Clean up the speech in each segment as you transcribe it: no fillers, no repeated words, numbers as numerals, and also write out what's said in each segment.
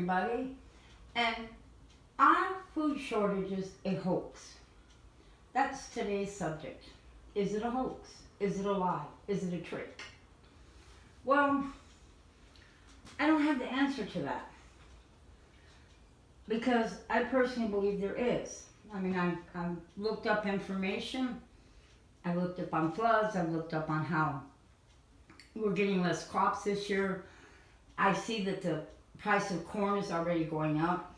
everybody. And are food shortages a hoax? That's today's subject. Is it a hoax? Is it a lie? Is it a trick? Well, I don't have the answer to that because I personally believe there is. I mean, I've looked up information. I looked up on floods. I've looked up on how we're getting less crops this year. I see that the price of corn is already going up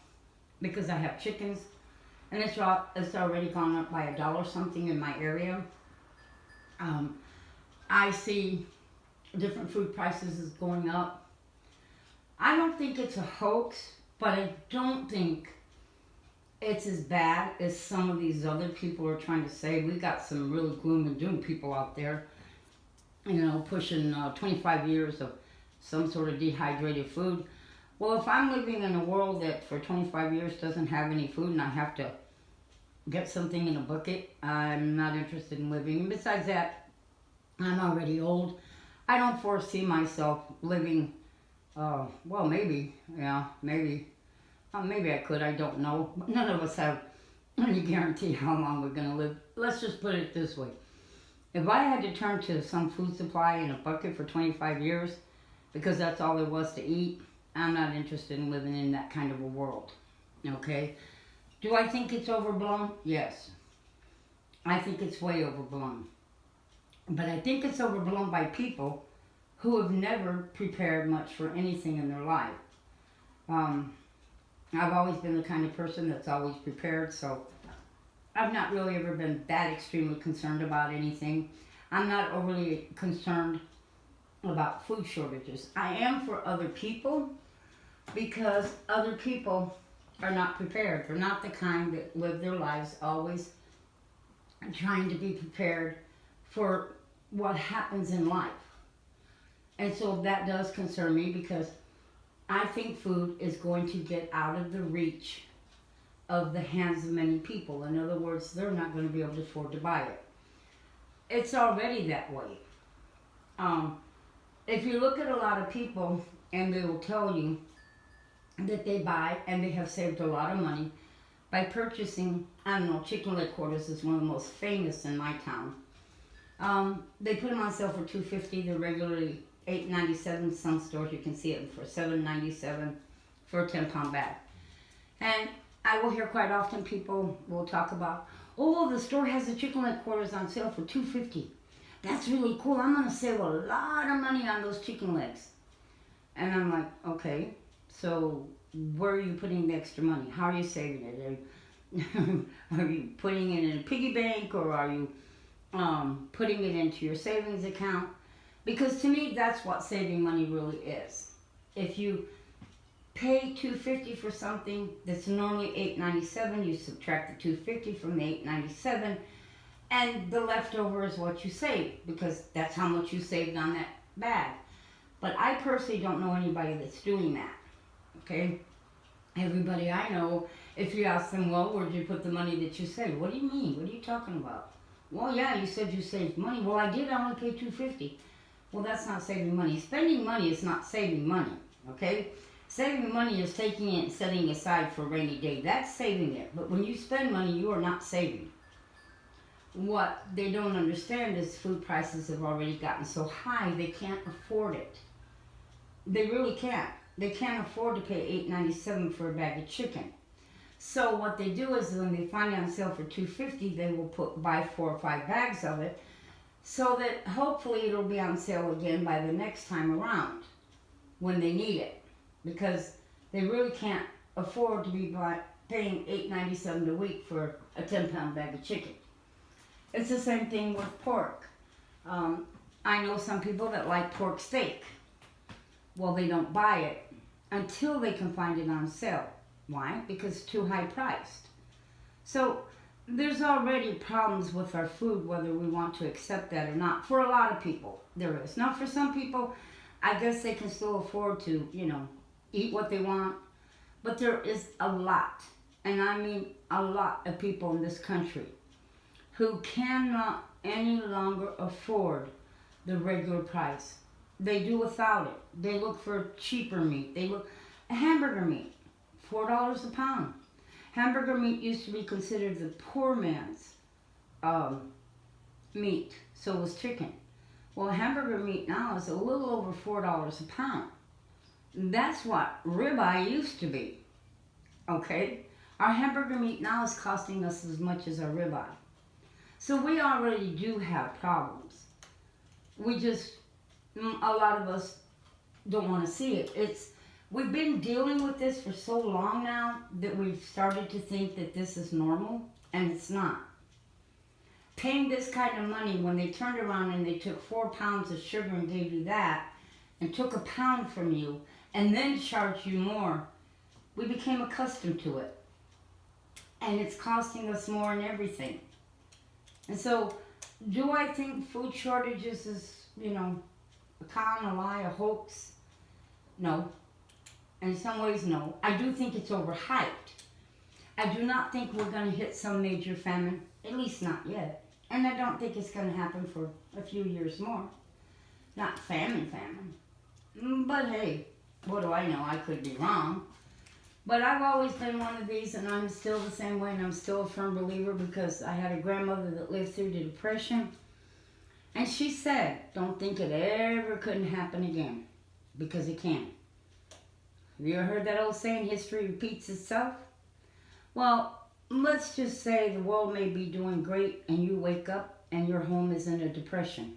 because I have chickens, and it's already gone up by $1 something in my area. I see different food prices is going up. I don't think it's a hoax, but I don't think it's as bad as some of these other people are trying to say. We got some really gloom and doom people out there, pushing 25 years of some sort of dehydrated food. Well, if I'm living in a world that for 25 years doesn't have any food and I have to get something in a bucket, I'm not interested in living. And besides that, I'm already old. I don't foresee myself living, maybe I could, I don't know. But none of us have any guarantee how long we're going to live. Let's just put it this way. If I had to turn to some food supply in a bucket for 25 years, because that's all there was to eat, I'm not interested in living in that kind of a world. Okay? Do I think it's overblown? Yes. I think it's way overblown. But I think it's overblown by people who have never prepared much for anything in their life. I've always been the kind of person that's always prepared, so I've not really ever been that extremely concerned about anything. I'm not overly concerned about food shortages. I am for other people because other people are not prepared. They're not the kind that live their lives always trying to be prepared for what happens in life. And so that does concern me because I think food is going to get out of the reach of the hands of many people. In other words, they're not going to be able to afford to buy it. It's already that way. If you look at a lot of people and they will tell you that they buy and they have saved a lot of money by purchasing, chicken leg quarters is one of the most famous in my town. They put them on sale for $2.50. They're regularly $8.97. Some stores you can see it for $7.97 for a 10-pound bag. And I will hear quite often people will talk about, oh, the store has the chicken leg quarters on sale for $2.50. That's really cool. I'm going to save a lot of money on those chicken legs. And I'm like, okay, so where are you putting the extra money? How are you saving it? Are you putting it in a piggy bank, or are you putting it into your savings account? Because to me, that's what saving money really is. If you pay $2.50 for something that's normally $8.97, you subtract the $2.50 from the $8.97, and the leftover is what you save, because that's how much you saved on that bag. But I personally don't know anybody that's doing that, okay? Everybody I know, if you ask them, well, where'd you put the money that you saved? What do you mean? What are you talking about? Well, yeah, you said you saved money. Well, I did. I only paid $2.50. Well, that's not saving money. Spending money is not saving money, okay? Saving money is taking it and setting aside for a rainy day. That's saving it. But when you spend money, you are not saving. What they don't understand is food prices have already gotten so high, they can't afford it. They really can't. They can't afford to pay $8.97 for a bag of chicken. So what they do is when they find it on sale for $2.50, they will buy 4 or 5 bags of it, so that hopefully it'll be on sale again by the next time around when they need it, because they really can't afford to be paying $8.97 a week for a 10-pound bag of chicken. It's the same thing with pork. I know some people that like pork steak. Well, they don't buy it until they can find it on sale. Why? Because it's too high priced. So there's already problems with our food, whether we want to accept that or not. For a lot of people, there is. Now, for some people, I guess they can still afford to, eat what they want. But there is a lot, and I mean a lot of people in this country who cannot any longer afford the regular price. They do without it. They look for cheaper meat. Hamburger meat, $4 a pound. Hamburger meat used to be considered the poor man's um, meat, so was chicken. Well, hamburger meat now is a little over $4 a pound. That's what ribeye used to be. Okay? Our hamburger meat now is costing us as much as our ribeye. So we already do have problems. We just, a lot of us don't want to see it. We've been dealing with this for so long now that we've started to think that this is normal, and it's not. Paying this kind of money when they turned around and they took 4 pounds of sugar and gave you that, and took a pound from you, and then charged you more, we became accustomed to it. And it's costing us more in everything. And so, do I think food shortages is, a con, a lie, a hoax? No. In some ways, no. I do think it's overhyped. I do not think we're going to hit some major famine, at least not yet. And I don't think it's going to happen for a few years more. Not famine. But hey, what do I know? I could be wrong. But I've always been one of these, and I'm still the same way, and I'm still a firm believer because I had a grandmother that lived through the Depression. And she said, don't think it ever couldn't happen again, because it can. Have you ever heard that old saying, history repeats itself? Well, let's just say the world may be doing great, and you wake up, and your home is in a depression.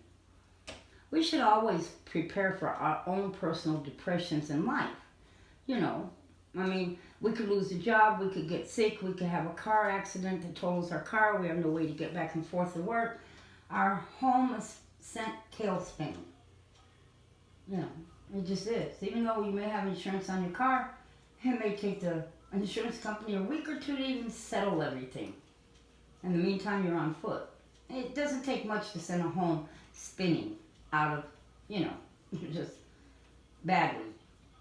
We should always prepare for our own personal depressions in life. We could lose a job, we could get sick, we could have a car accident that totals our car, we have no way to get back and forth to work. Our home is sent tailspin. It just is. Even though you may have insurance on your car, it may take the insurance company a week or two to even settle everything. In the meantime, you're on foot. It doesn't take much to send a home spinning out of, just badly.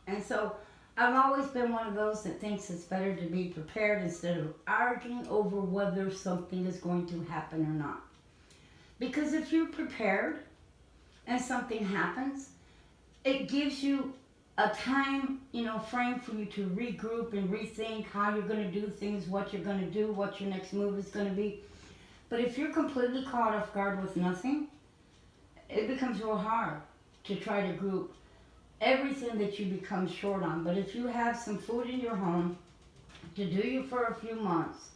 And so, I've always been one of those that thinks it's better to be prepared instead of arguing over whether something is going to happen or not. Because if you're prepared and something happens, it gives you a time, frame for you to regroup and rethink how you're going to do things, what you're going to do, what your next move is going to be. But if you're completely caught off guard with nothing, it becomes real hard to try to group everything that you become short on. But if you have some food in your home to do you for a few months,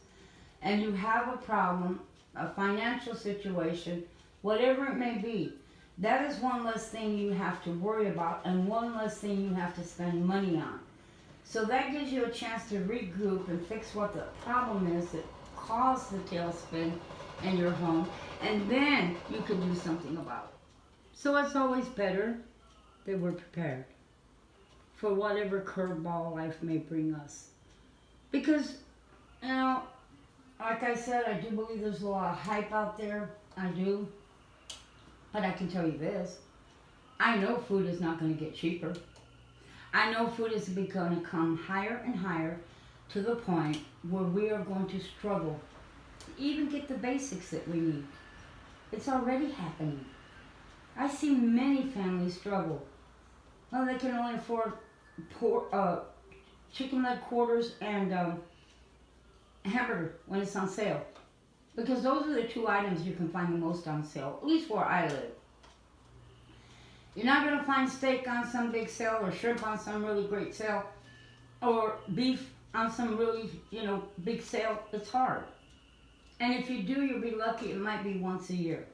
and you have a problem, a financial situation, whatever it may be, that is one less thing you have to worry about and one less thing you have to spend money on. So that gives you a chance to regroup and fix what the problem is that caused the tailspin in your home, and then you can do something about it. So it's always better that we're prepared for whatever curveball life may bring us. Because, like I said, I do believe there's a lot of hype out there. I do. But I can tell you this. I know food is not going to get cheaper. I know food is going to come higher and higher to the point where we are going to struggle to even get the basics that we need. It's already happening. I see many families struggle. Well, they can only afford chicken leg quarters and hamburger when it's on sale. Because those are the two items you can find the most on sale, at least where I live. You're not going to find steak on some big sale, or shrimp on some really great sale, or beef on some really, big sale. It's hard. And if you do, you'll be lucky. It might be once a year.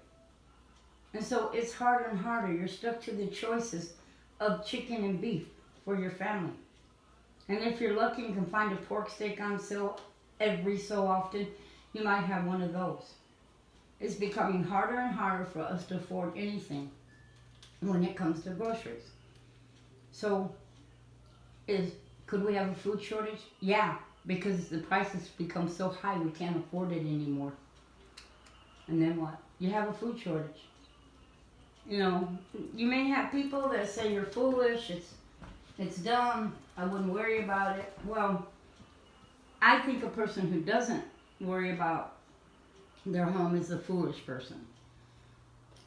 And so it's harder and harder. You're stuck to the choices of chicken and beef for your family. And if you're lucky and can find a pork steak on sale every so often, you might have one of those. It's becoming harder and harder for us to afford anything when it comes to groceries. So, could we have a food shortage? Yeah, because the prices become so high we can't afford it anymore. And then what? You have a food shortage. You may have people that say you're foolish, it's dumb, I wouldn't worry about it. Well, I think a person who doesn't worry about their home is a foolish person.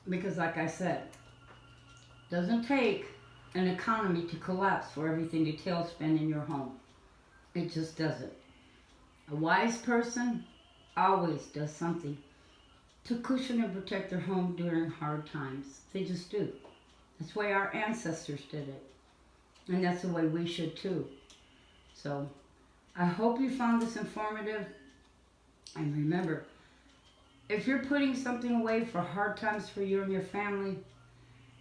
Because like I said, doesn't take an economy to collapse for everything to tailspin in your home. It just doesn't. A wise person always does something to cushion and protect their home during hard times. They just do. That's why our ancestors did it. And that's the way we should too. So I hope you found this informative. And remember, if you're putting something away for hard times for you and your family,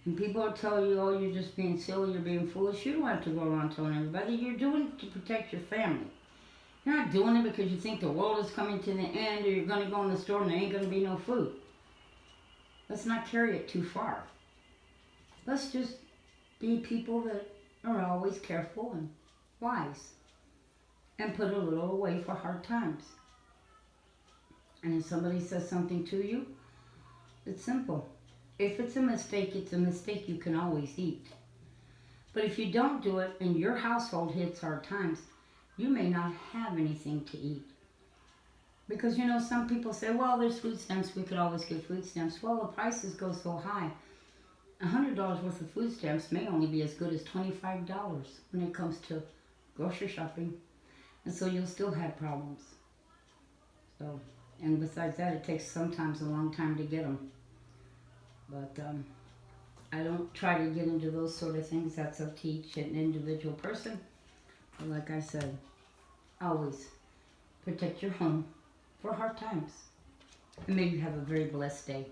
and people will tell you, oh, you're just being silly, you're being foolish, you don't have to go around telling everybody. You're doing it to protect your family. You're not doing it because you think the world is coming to the end or you're going to go in the store and there ain't going to be no food. Let's not carry it too far. Let's just be people that are always careful and wise and put a little away for hard times. And if somebody says something to you, it's simple. If it's a mistake, it's a mistake you can always eat. But if you don't do it and your household hits hard times, you may not have anything to eat. Because some people say, well, there's food stamps, we could always get food stamps. Well, the prices go so high. $100 worth of food stamps may only be as good as $25 when it comes to grocery shopping. And so you'll still have problems. So, and besides that, it takes sometimes a long time to get them. But I don't try to get into those sort of things. That's up to each an individual person. But like I said, always protect your home for hard times. And may you have a very blessed day.